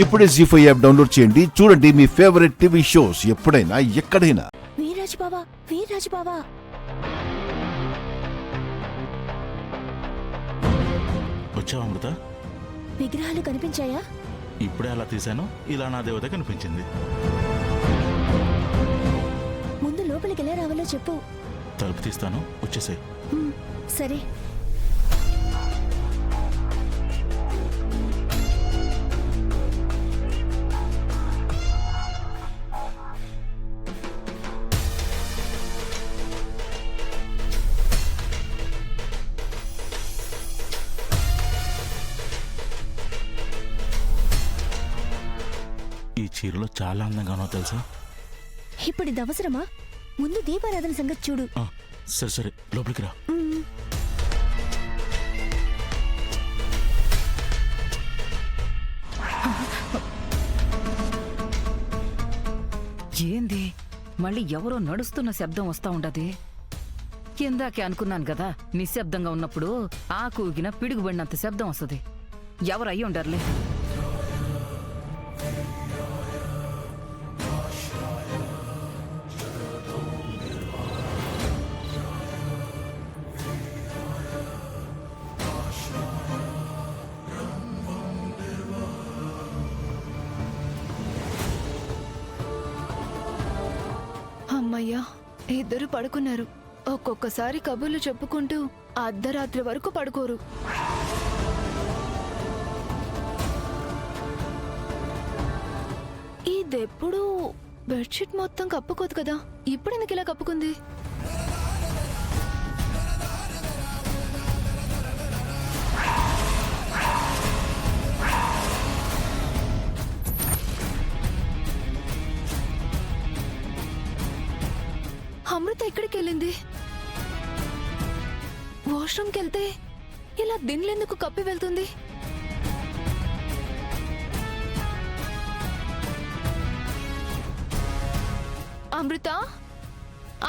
ఇప్పుడే జీ5 app download చేయండి. చూడండి మీ ఫేవరెట్ టీవీ షోస్ ఎప్పుడైనా ఎక్కడైనా. వీర్రాజు బావా వచ్చావా అమృత? విగ్రహాలు కనిపించాయా? ఇప్పుడే అలా తీశాను, ఇలా నా దేవత కనిపించింది. ముందు లోపలికి ఎలా రావాలో చెప్పు. తలుపు తీస్తాను, వచ్చేసాయి. సరే. ఈ చీరలో చాలా అందంగా ఉన్నావు తెలుసా? ఇప్పుడు ఇది అవసరమా? ముందు దీపారాధన సంగతి చూడు. సరే సరే, లోపలికి రా. ఏంది మళ్ళీ ఎవరో నడుస్తున్న శబ్దం వస్తా ఉండది? ఇందాకే అనుకున్నాను కదా, నిశ్శబ్దంగా ఉన్నప్పుడు ఆకు ఊగిన పిడుగుబడినంత శబ్దం వస్తుంది. ఎవరు అయ్యి ఉండర్లే. అమ్మయ్యా, ఇద్దరు పడుకున్నారు. ఒక్కొక్కసారి కబుర్లు చెప్పుకుంటూ అర్ధరాత్రి వరకు పడుకోరు. ఇదెప్పుడు బెడ్షీట్ మొత్తం కప్పుకోదు కదా, ఇప్పుడు ఎందుకు ఇలా కప్పుకుంది? అమృత ఎక్కడికి వెళ్ళింది? వాష్రూమ్కి వెళ్తే ఇలా దిండ్లెందుకు కప్పి వెళ్తుంది? అమృత,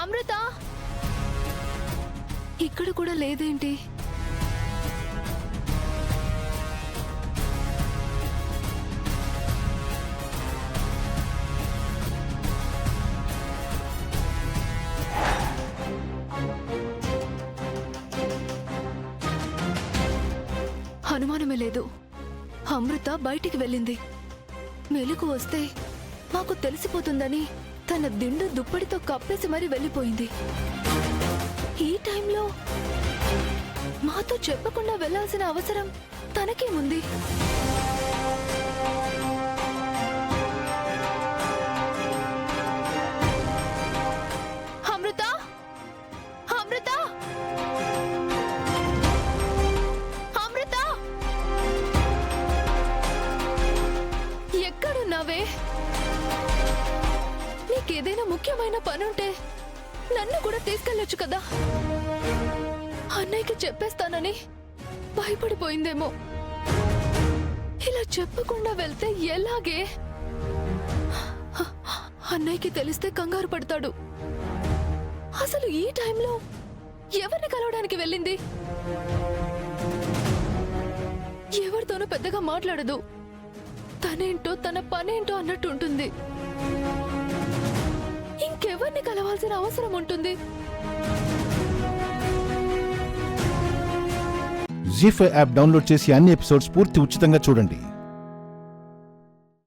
అమృత, ఇక్కడ కూడా లేదేంటి? అనుమానమే లేదు, అమృత బయటికి వెళ్ళింది. మెలకు వస్తే మాకు తెలిసిపోతుందని తన దిండు దుప్పటితో కప్పేసి మరీ వెళ్ళిపోయింది. ఈ టైంలో మాతో చెప్పకుండా వెళ్లాల్సిన అవసరం తనకేముంది? అమృత, అమృత, అమృత, ఎక్కడున్నావే? నీకేదైనా ముఖ్యమైన పనుంటే నన్ను కూడా తీసుకెళ్ళొచ్చు కదా. అన్నయ్యకి చెప్పేస్తానని భయపడిపోయిందేమో. ఇలా చెప్పకుండా వెళ్తే ఎలాగే? అన్నయ్యకి తెలిస్తే కంగారు పడతాడు. అసలు ఈ టైంలో ఎవరిని కలవడానికి వెళ్ళింది? ఎవరితోనూ పెద్దగా మాట్లాడదు. తనేంటో తన పనేంటో అన్నట్టు ఉంటుంది. ఇంకెవరిని కలవాల్సిన అవసరం ఉంటుంది? జీ5 యాప్ డౌన్లోడ్ చేసి అన్ని ఎపిసోడ్స్ పూర్తి ఉచితంగా చూడండి.